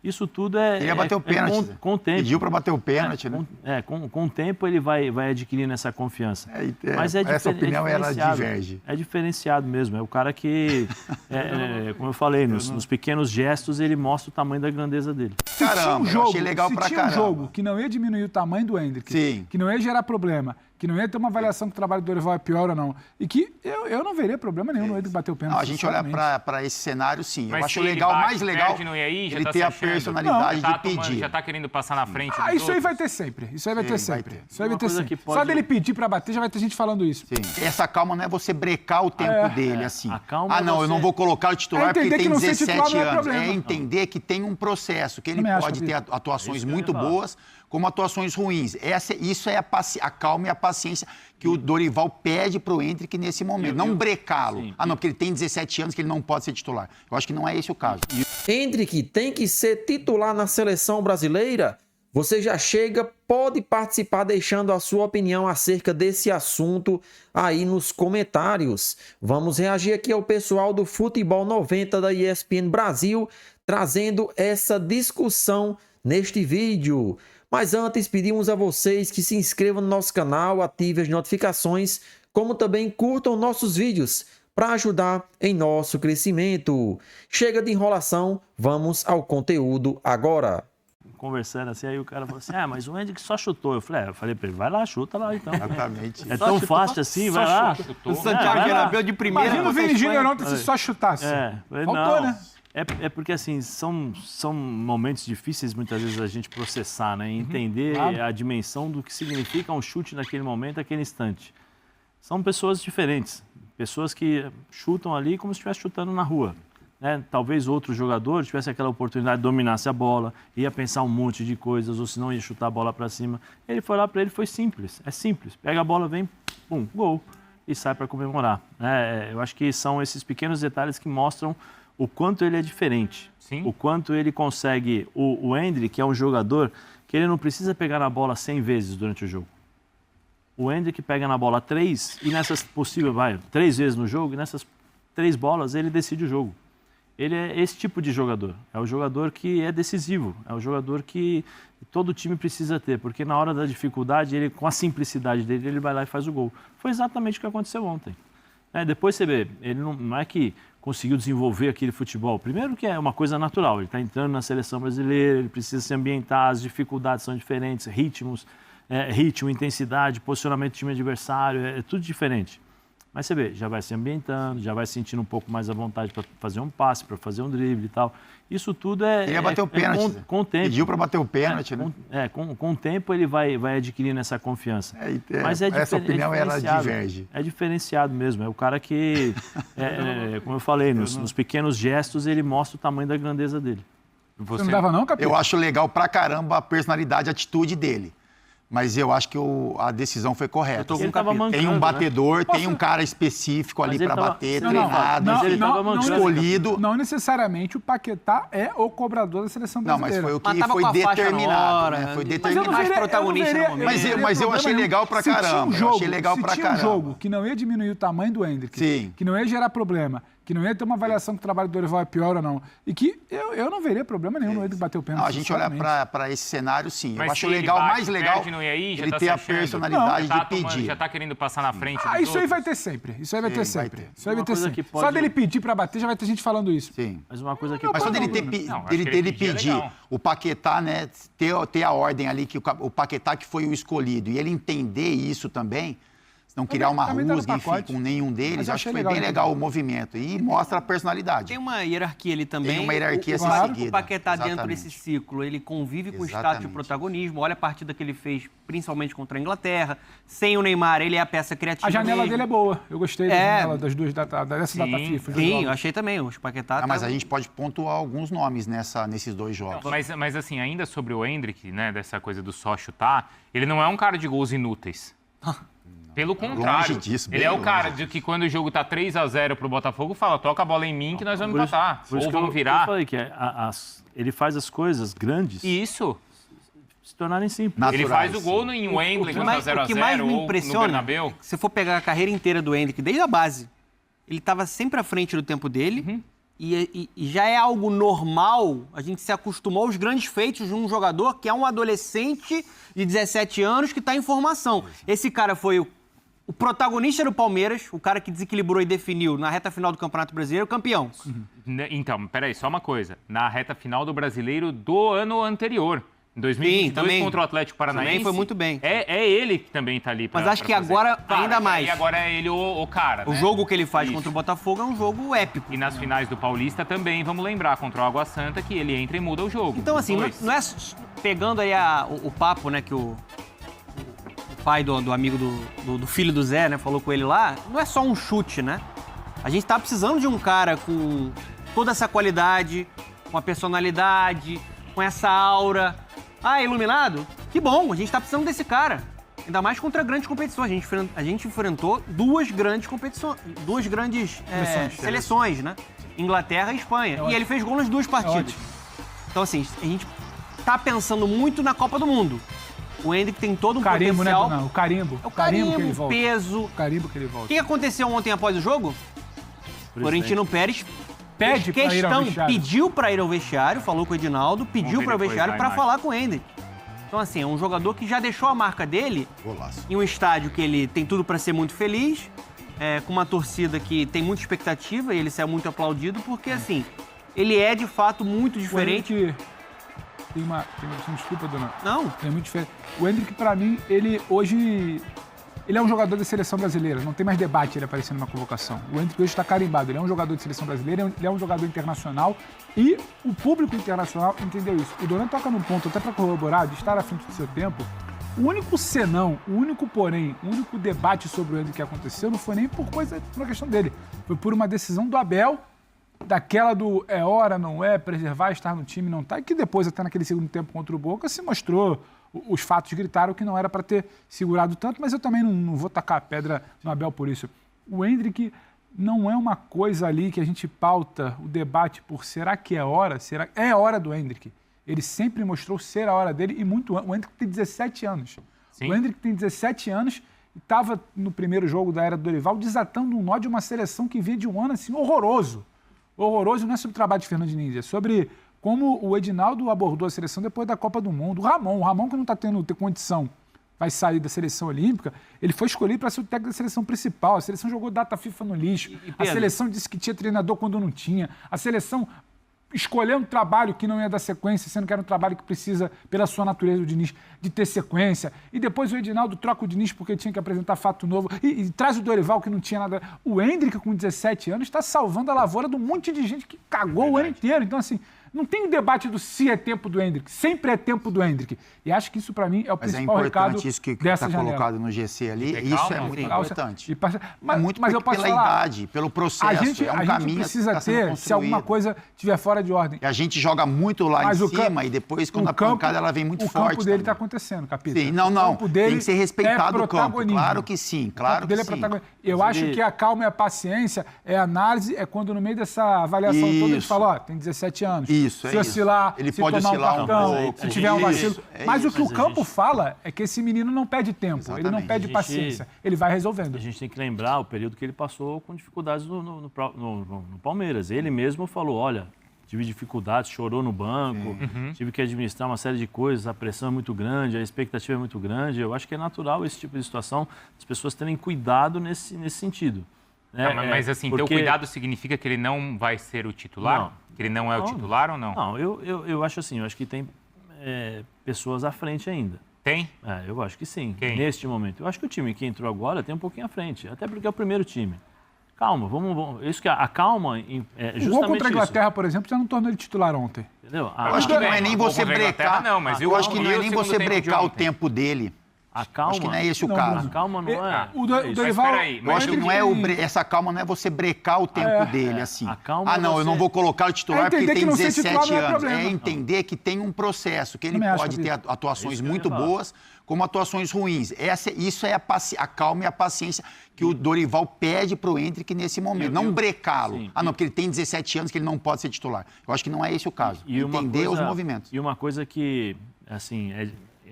Isso tudo é... Ele ia bater o pênalti. Com o tempo. Pediu para bater o pênalti, né? Com o tempo ele vai adquirindo essa confiança. Mas essa opinião ela diverge. É diferenciado mesmo. É o cara que, como eu falei, nos pequenos gestos ele mostra o tamanho da grandeza dele. Caramba, eu achei legal pra caramba. Se tinha um jogo que não ia diminuir o tamanho do Endrick, que não ia gerar problema, que não ia ter uma avaliação que o trabalho do Dorival é pior ou não, e que eu não veria problema nenhum no Endrick bater o pênalti. Não, a gente olha para esse cenário, sim. Mas eu acho legal, mais legal, ele ter a personalidade de pedir. Já tá querendo passar na frente isso aí vai ter sempre. Isso aí vai ter sempre. Isso aí vai ter sempre. Só dele pedir para bater, já vai ter gente falando isso. Sim. Essa calma não é você brecar o tempo dele, assim. Não, eu não vou colocar o titular porque tem 17 anos. É entender que tem um processo, que ele pode ter atuações muito boas, como atuações ruins. Isso é a calma e a paciência que o Dorival pede para o Endrick nesse momento. Não brecá-lo. Não, porque ele tem 17 anos que ele não pode ser titular. Eu acho que não é esse o caso. Endrick tem que ser titular na seleção brasileira? Você já chega, pode participar deixando a sua opinião acerca desse assunto aí nos comentários. Vamos reagir aqui ao pessoal do Futebol 90 da ESPN Brasil, trazendo essa discussão neste vídeo. Mas antes, pedimos a vocês que se inscrevam no nosso canal, ativem as notificações, como também curtam nossos vídeos para ajudar em nosso crescimento. Chega de enrolação, vamos ao conteúdo agora. Conversando assim, aí o cara falou assim, mas o Endrick só chutou. Eu falei pra ele, vai lá, chuta lá então. Exatamente. É tão fácil assim, vai lá. O Santiago Bernabéu de primeira. Imagina o Vini Júnior ontem se só chutasse. Faltou, né? É porque, assim, são momentos difíceis, muitas vezes, a gente processar, né? Entender a dimensão do que significa um chute naquele momento, naquele instante. São pessoas diferentes. Pessoas que chutam ali como se estivesse chutando na rua. Né? Talvez outro jogador tivesse aquela oportunidade de dominasse a bola, ia pensar um monte de coisas, ou se não ia chutar a bola para cima. Ele foi lá para ele, foi simples. É simples. Pega a bola, vem, pum, gol. E sai para comemorar. Eu acho que são esses pequenos detalhes que mostram o quanto ele é diferente, o quanto ele consegue... O Endrick é um jogador que ele não precisa pegar na bola 100 vezes durante o jogo. O Endrick pega na bola 3 e nessas possíveis, 3 vezes no jogo, e nessas 3 bolas ele decide o jogo. Ele é esse tipo de jogador. É o jogador que é decisivo, é o jogador que todo time precisa ter, porque na hora da dificuldade, ele, com a simplicidade dele, ele vai lá e faz o gol. Foi exatamente o que aconteceu ontem. Depois você vê, ele não é que conseguiu desenvolver aquele futebol. Primeiro que é uma coisa natural, ele está entrando na seleção brasileira, ele precisa se ambientar, as dificuldades são diferentes, ritmo, intensidade, posicionamento do time adversário, é tudo diferente. Mas você vê, já vai se ambientando, já vai sentindo um pouco mais à vontade para fazer um passe, para fazer um drible e tal. Isso tudo ele ia bater o pênalti. Com o tempo. Pediu para bater o pênalti, né? Com o tempo ele vai adquirindo essa confiança. Mas essa opinião ela diverge. É diferenciado mesmo. É o cara que, como eu falei, nos pequenos gestos ele mostra o tamanho da grandeza dele. Você não dava não, Capitão? Eu acho legal pra caramba a personalidade, a atitude dele. Mas eu acho que a decisão foi correta. Tem um batedor, tem um cara específico ali para bater, treinado, escolhido. Não necessariamente o Paquetá é o cobrador da seleção brasileira. Não, mas foi o que foi determinado. Né? Foi determinado. Mais protagonista no momento. Mas eu achei legal pra caramba. Se tinha um jogo que não ia diminuir o tamanho do Endrick, que não ia gerar problema, que não ia ter uma avaliação que o trabalho do Dorival é pior ou não, e que eu não veria problema nenhum no Endrick bater o pênalti. A gente olha para esse cenário, sim. Eu acho legal, mais legal, ele ter a personalidade de pedir. Já tá querendo passar na frente isso aí vai ter sempre. Isso aí vai ter sempre. Só dele pedir para bater, já vai ter gente falando isso. Sim. Mas uma coisa que... Mas só dele pedir, o Paquetá, né, ter a ordem ali, que o Paquetá que foi o escolhido, e ele entender isso também, não criar uma rusga, enfim, com nenhum deles. Acho que foi bem legal o movimento. E mostra a personalidade. Tem uma hierarquia ali também. Tem uma hierarquia a ser seguida. O Paquetá, dentro desse ciclo, ele convive com o status de protagonismo. Olha a partida que ele fez, principalmente contra a Inglaterra. Sem o Neymar, ele é a peça criativa. A janela dele é boa. Eu gostei da janela das duas dessa data FIFA. Sim, eu achei também. O Paquetá mas a gente pode pontuar alguns nomes nesses 2 jogos. Mas assim, ainda sobre o Endrick, né, dessa coisa do só chutar, ele não é um cara de gols inúteis. Pelo contrário, ele é o cara de que quando o jogo tá 3-0 pro Botafogo, fala, toca a bola em mim que nós vamos empatar, ou vamos virar. Eu falei que ele faz as coisas grandes se tornarem simples. Naturais, ele faz o gol em Wembley, quando tá 0-0, o que mais me impressiona, se você for pegar a carreira inteira do Endrick, desde a base, ele estava sempre à frente do tempo dele E já é algo normal, a gente se acostumou aos grandes feitos de um jogador que é um adolescente de 17 anos que está em formação. Esse cara foi o protagonista do Palmeiras, o cara que desequilibrou e definiu na reta final do Campeonato Brasileiro, campeão. Então, peraí, só uma coisa. Na reta final do Brasileiro do ano anterior, em 2022, contra o Atlético Paranaense. Também foi muito bem. É ele que também tá ali. Mas acho que agora, ainda mais. E agora é ele o cara. O jogo que ele faz contra o Botafogo é um jogo épico. E nas finais do Paulista também, vamos lembrar, contra o Água Santa, que ele entra e muda o jogo. Então, assim, não é pegando aí o papo, né, que o pai do amigo do filho do Zé, né, falou com ele lá, não é só um chute, né? A gente tá precisando de um cara com toda essa qualidade, com a personalidade, com essa aura. Ah, iluminado? Que bom, a gente tá precisando desse cara. Ainda mais contra grandes competições. A gente enfrentou duas grandes competições, seleções, né? Inglaterra e Espanha. E ele fez gol nas duas partidas. Então, assim, a gente tá pensando muito na Copa do Mundo. O Endrick tem todo um carimbo, potencial. Né, Bruno? O carimbo. É o carimbo, que ele volta. peso. O carimbo que ele volta. O que aconteceu ontem após o jogo? Florentino Pérez pediu para ir ao vestiário, falou com o Edinaldo, pediu para ir ao vestiário para falar com o Endrick. Então, assim, é um jogador que já deixou a marca dele em um estádio que ele tem tudo para ser muito feliz, com uma torcida que tem muita expectativa e ele sai muito aplaudido, porque, assim, ele é, de fato, muito diferente. Desculpa, dona. Não. É muito diferente. O Endrick, pra mim, ele hoje... Ele é um jogador da seleção brasileira, não tem mais debate ele aparecendo numa convocação. O Endrick hoje está carimbado, ele é um jogador de seleção brasileira, ele é um jogador internacional e o público internacional entendeu isso. O Donan toca num ponto, até para corroborar, de estar à frente do seu tempo. O único senão, o único porém, o único debate sobre o Endrick que aconteceu não foi nem por uma questão dele, foi por uma decisão do Abel, daquela do é hora, não é, preservar, estar no time, não tá, e que depois, até naquele segundo tempo contra o Boca, se mostrou... Os fatos gritaram que não era para ter segurado tanto, mas eu também não vou tacar a pedra no Abel por isso. O Endrick não é uma coisa ali que a gente pauta o debate por será que é hora? É hora do Endrick. Ele sempre mostrou ser a hora dele e muito antes. O Endrick tem 17 anos. Sim. O Endrick tem 17 anos e estava no primeiro jogo da era do Dorival desatando um nó de uma seleção que vinha de um ano assim horroroso. Horroroso não é sobre o trabalho de Fernando Diniz, é sobre... como o Edinaldo abordou a seleção depois da Copa do Mundo. O Ramon que não está tendo condição, vai sair da seleção olímpica, ele foi escolhido para ser o técnico da seleção principal. A seleção jogou data FIFA no lixo. A seleção disse que tinha treinador quando não tinha. A seleção escolheu um trabalho que não ia dar sequência, sendo que era um trabalho que precisa, pela sua natureza, o Diniz, de ter sequência. E depois o Edinaldo troca o Diniz porque tinha que apresentar fato novo. E traz o Dorival, que não tinha nada. O Endrick, com 17 anos, está salvando a lavoura de um monte de gente que cagou o ano inteiro. Então, assim... Não tem o debate do se é tempo do Endrick, sempre é tempo do Endrick. E acho que isso, para mim, é o principal recado dessa janela. Mas é importante isso que está colocado no GC ali, isso é muito importante. Mas eu posso pela idade, pelo processo, é um caminho que precisa ter, se alguma coisa estiver fora de ordem. E a gente joga muito lá em cima e depois, quando a pancada, ela vem muito forte. O campo dele está acontecendo, Capita. Sim, não, tem que ser respeitado o campo. Claro que sim, claro que sim. Eu acho que a calma e a paciência, a análise, é quando no meio dessa avaliação toda ele fala, ó, tem 17 anos. Isso, se oscilar, ele se pode tomar oscilar um cartão, se tiver um vacilo. Mas o que o campo fala é que esse menino não pede tempo, ele não pede paciência, ele vai resolvendo. A gente tem que lembrar o período que ele passou com dificuldades no Palmeiras. Ele mesmo falou, olha, tive dificuldades, chorou no banco, tive que administrar uma série de coisas, a pressão é muito grande, a expectativa é muito grande. Eu acho que é natural esse tipo de situação, as pessoas terem cuidado nesse sentido. Mas assim, ter o cuidado significa que ele não vai ser o titular? Não. Que ele não é o titular ou não? Não, eu acho assim, eu acho que tem pessoas à frente ainda. Tem? Eu acho que sim, Quem? Neste momento. Eu acho que o time que entrou agora tem um pouquinho à frente, até porque é o primeiro time. Calma, vamos isso que a calma é justamente isso. O gol contra a Inglaterra, por exemplo, já não tornou ele titular ontem. Entendeu? Eu acho que não é nem você brecar, não, mas eu acho que não é nem você brecar o tempo dele. A calma, acho que não é esse o caso. A calma não é. O Dorival, eu acho que não é essa calma não é você brecar o tempo dele assim. A calma eu não vou colocar o titular porque ele tem 17 anos. É entender que tem um processo, que ele pode ter atuações muito boas, como atuações ruins. Isso é a calma e a paciência que o Dorival pede para o Endrick nesse momento. Não brecá-lo. Não, porque ele tem 17 anos que ele não pode ser titular. Eu acho que não é esse o caso. Entender os movimentos. E uma coisa que, assim,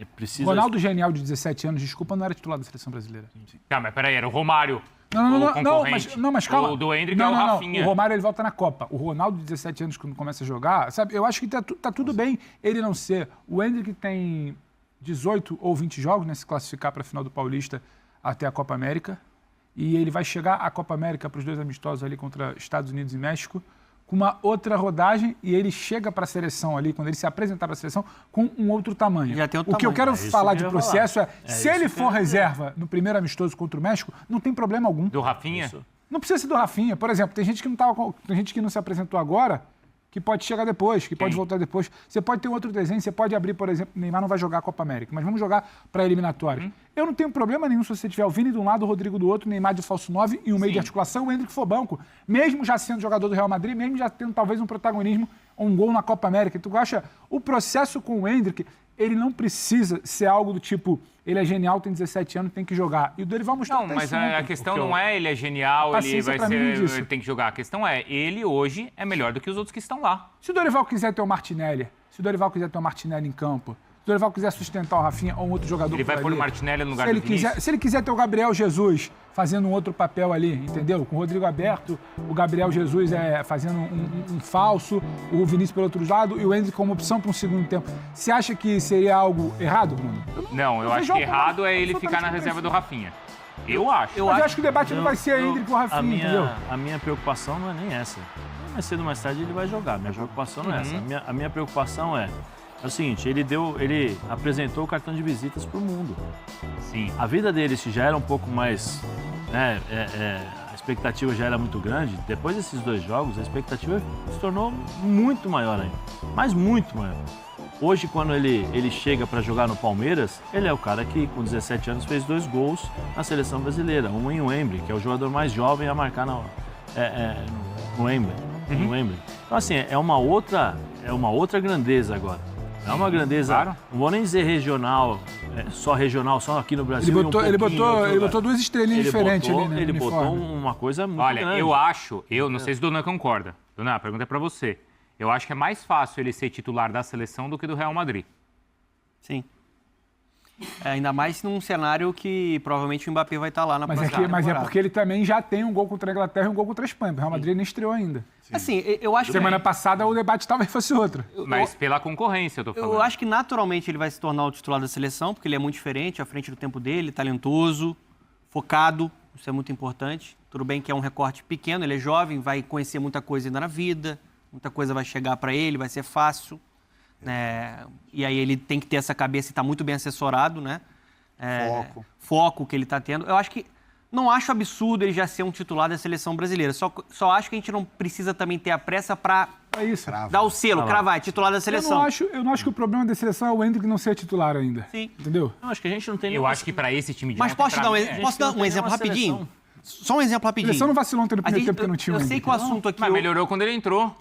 precisa... Ronaldo Genial, de 17 anos, desculpa, não era titular da seleção brasileira. Tá, mas peraí, era o Romário. Não, mas calma. O do Endrick é o Rafinha. O Romário, ele volta na Copa. O Ronaldo, de 17 anos, quando começa a jogar, sabe? Eu acho que tá tudo bem ele não ser. O Endrick tem 18 ou 20 jogos, né? Se classificar para a final do Paulista até a Copa América. E ele vai chegar à Copa América para os 2 amistosos ali contra Estados Unidos e México com uma outra rodagem, e ele chega para a seleção ali, quando ele se apresentar para a seleção, com um outro tamanho. Já tem outro o que eu quero falar de processo se ele for reserva no primeiro amistoso contra o México, não tem problema algum. Do Rafinha? Não precisa ser do Rafinha. Por exemplo, tem gente que não se apresentou agora, que pode chegar depois, que pode voltar depois. Você pode ter um outro desenho, você pode abrir, por exemplo, Neymar não vai jogar a Copa América, mas vamos jogar para eliminatórias. Eu não tenho problema nenhum se você tiver o Vini de um lado, o Rodrigo do outro, Neymar de falso 9 e um meio de articulação, o Endrick for banco. Mesmo já sendo jogador do Real Madrid, mesmo já tendo talvez um protagonismo, um gol na Copa América. Tu acha, o processo com o Endrick, ele não precisa ser algo do tipo, ele é genial, tem 17 anos, tem que jogar. E o Dorival mostrou Não, mas a questão não é ele é genial, ele vai ser, ele tem que jogar. A questão é, ele hoje é melhor do que os outros que estão lá. Se o Dorival quiser ter o Martinelli, em campo, se o Dorival quiser sustentar o Rafinha ou um outro jogador... Ele vai pôr o Martinelli no lugar do Vinícius? Se ele quiser ter o Gabriel Jesus fazendo um outro papel ali, entendeu? Com o Rodrigo aberto, o Gabriel Jesus fazendo um falso, o Vinícius pelo outro lado e o Endrick como opção para um segundo tempo. Você acha que seria algo errado, Bruno? Não, eu acho que errado é ele ficar na reserva do Rafinha. Eu acho. Mas eu acho que o debate não vai ser Endrick com o Rafinha, entendeu? A minha preocupação não é nem essa. Mais cedo ou mais tarde ele vai jogar. Minha preocupação não é essa. A minha preocupação é o seguinte, ele apresentou o cartão de visitas para o mundo. Sim. A vida dele, se já era um pouco mais... Né, a expectativa já era muito grande. Depois desses 2 jogos, a expectativa se tornou muito maior ainda. Mas muito maior. Hoje, quando ele chega para jogar no Palmeiras, ele é o cara que, com 17 anos, fez 2 gols na seleção brasileira. Um em Wembley, que é o jogador mais jovem a marcar no Wembley. Então, assim, é uma outra grandeza agora. É uma grandeza, não vou nem dizer regional, só aqui no Brasil. Ele botou 2 estrelinhas diferentes ali, né? Ele botou uma coisa muito grande. Olha, eu não sei se o Donan concorda. Donan, a pergunta é pra você. Eu acho que é mais fácil ele ser titular da seleção do que do Real Madrid. Sim. Ainda mais num cenário que provavelmente o Mbappé vai estar lá na próxima temporada. Mas é porque ele também já tem um gol contra a Inglaterra e um gol contra a Espanha. O Real Madrid nem estreou ainda. Sim. Assim, eu acho Semana passada o debate talvez fosse outro. Mas pela concorrência, eu tô falando. Eu acho que naturalmente ele vai se tornar o titular da seleção, porque ele é muito diferente, à frente do tempo dele, talentoso, focado, isso é muito importante. Tudo bem que é um recorte pequeno, ele é jovem, vai conhecer muita coisa ainda na vida, muita coisa vai chegar para ele, vai ser fácil. E aí ele tem que ter essa cabeça e estar muito bem assessorado, né? Foco que ele está tendo. Eu acho que não acho absurdo ele já ser um titular da seleção brasileira. Só acho que a gente não precisa também ter a pressa para dar o selo, cravar, titular da seleção. Eu não acho que o problema da seleção é o Endrick não ser titular ainda. Sim. Entendeu? Eu acho que a gente não tem... Eu acho que para esse time de... Mas posso dar um exemplo rapidinho? Só um exemplo rapidinho. A seleção não vacilou ontem no primeiro tempo porque não tinha o Endrick. Eu sei que o assunto aqui... Mas melhorou quando ele entrou.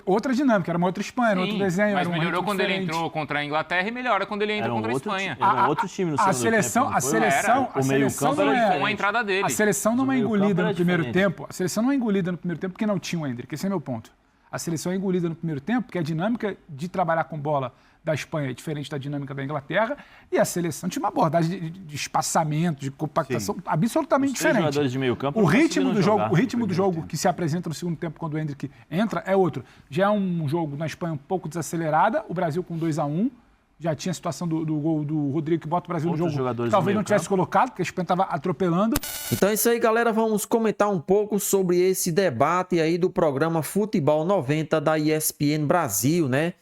Outra dinâmica, era uma outra Espanha, era outro desenho. Mas melhorou quando ele entrou contra a Inglaterra e melhora quando ele entra contra a Espanha. Era outro time no segundo tempo. A seleção não é a entrada dele. A seleção não é engolida no primeiro tempo. A seleção não é engolida no primeiro tempo porque não tinha o Endrick. Esse é meu ponto. A seleção é engolida no primeiro tempo porque a dinâmica de trabalhar com bola da Espanha é diferente da dinâmica da Inglaterra e a seleção tinha uma abordagem de espaçamento, de compactação absolutamente diferente. Jogadores de meio campo o ritmo do jogo que se apresenta no segundo tempo quando o Endrick entra é outro. Já é um jogo na Espanha um pouco desacelerada, o Brasil com 2-1, já tinha a situação do gol do Rodrigo que bota o Brasil no jogo, que talvez não tivesse colocado, porque a Espanha estava atropelando. Então é isso aí, galera, vamos comentar um pouco sobre esse debate aí do programa Futebol 90 da ESPN Brasil, né?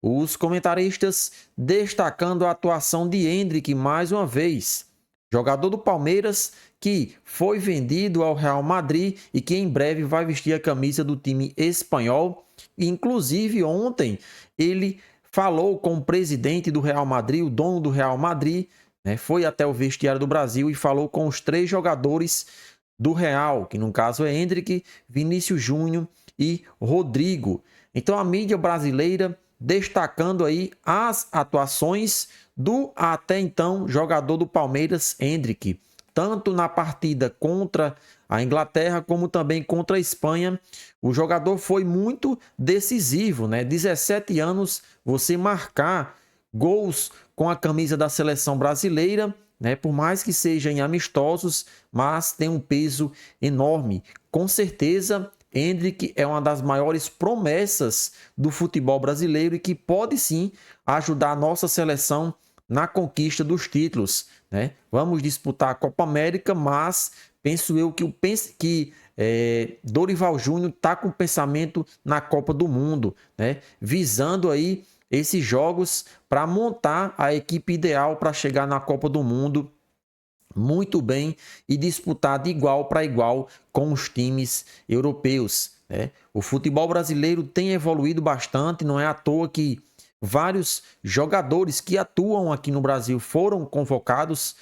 Os comentaristas destacando a atuação de Endrick mais uma vez. Jogador do Palmeiras que foi vendido ao Real Madrid e que em breve vai vestir a camisa do time espanhol. Inclusive ontem ele falou com o presidente do Real Madrid, o dono do Real Madrid, né? Foi até o vestiário do Brasil e falou com os 3 jogadores do Real, que no caso é Endrick, Vinícius Júnior e Rodrigo. Então a mídia brasileira destacando aí as atuações do até então jogador do Palmeiras, Endrick. Tanto na partida contra a Inglaterra como também contra a Espanha. O jogador foi muito decisivo, né? 17 anos, você marcar gols com a camisa da seleção brasileira, né? Por mais que sejam amistosos, mas tem um peso enorme. Com certeza, Endrick é uma das maiores promessas do futebol brasileiro e que pode sim ajudar a nossa seleção na conquista dos títulos, né? Vamos disputar a Copa América, mas penso eu que Dorival Júnior está com pensamento na Copa do Mundo, né? Visando aí esses jogos para montar a equipe ideal para chegar na Copa do Mundo muito bem e disputar de igual para igual com os times europeus, né? O futebol brasileiro tem evoluído bastante, não é à toa que vários jogadores que atuam aqui no Brasil foram convocados,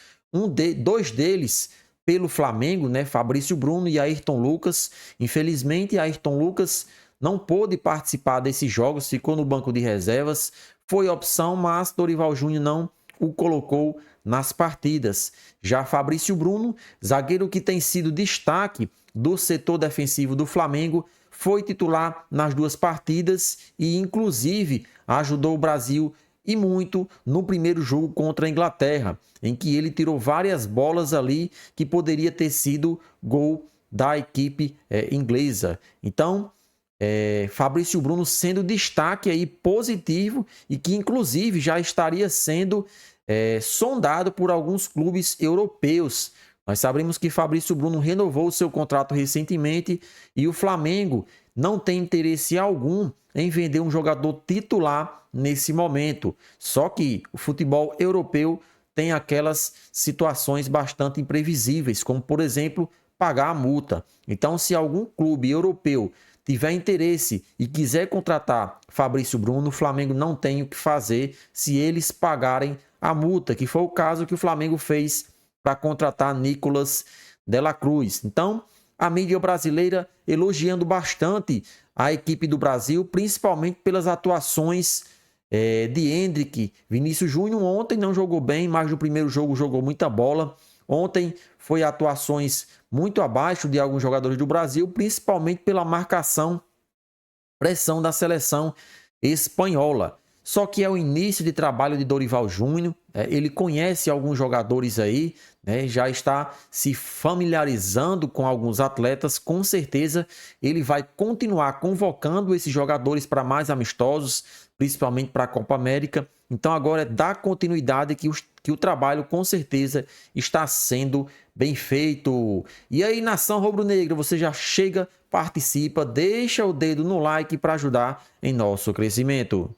dois deles pelo Flamengo, né? Fabrício Bruno e Ayrton Lucas. Infelizmente, Ayrton Lucas não pôde participar desses jogos, ficou no banco de reservas. Foi opção, mas Dorival Júnior não o colocou nas partidas. Já Fabrício Bruno, zagueiro que tem sido destaque do setor defensivo do Flamengo, foi titular nas 2 partidas e, inclusive, ajudou o Brasil e muito no primeiro jogo contra a Inglaterra, em que ele tirou várias bolas ali que poderia ter sido gol da equipe inglesa. Então, Fabrício Bruno sendo destaque aí positivo e que inclusive já estaria sendo sondado por alguns clubes europeus. Nós sabemos que Fabrício Bruno renovou seu contrato recentemente e o Flamengo não tem interesse algum em vender um jogador titular nesse momento. Só que o futebol europeu tem aquelas situações bastante imprevisíveis, como por exemplo, pagar a multa. Então, se algum clube europeu tiver interesse e quiser contratar Fabrício Bruno, o Flamengo não tem o que fazer se eles pagarem a multa, que foi o caso que o Flamengo fez para contratar Nicolas de la Cruz. Então, a mídia brasileira elogiando bastante a equipe do Brasil, principalmente pelas atuações de Endrick. Vinícius Júnior ontem não jogou bem, mas no primeiro jogo jogou muita bola. Ontem foi atuações muito abaixo de alguns jogadores do Brasil, principalmente pela marcação, pressão da seleção espanhola. Só que é o início de trabalho de Dorival Júnior, ele conhece alguns jogadores aí, né, já está se familiarizando com alguns atletas, com certeza ele vai continuar convocando esses jogadores para mais amistosos, principalmente para a Copa América. Então agora é dar continuidade que o trabalho com certeza está sendo bem feito. E aí, nação rubro-negra, você já chega, participa, deixa o dedo no like para ajudar em nosso crescimento.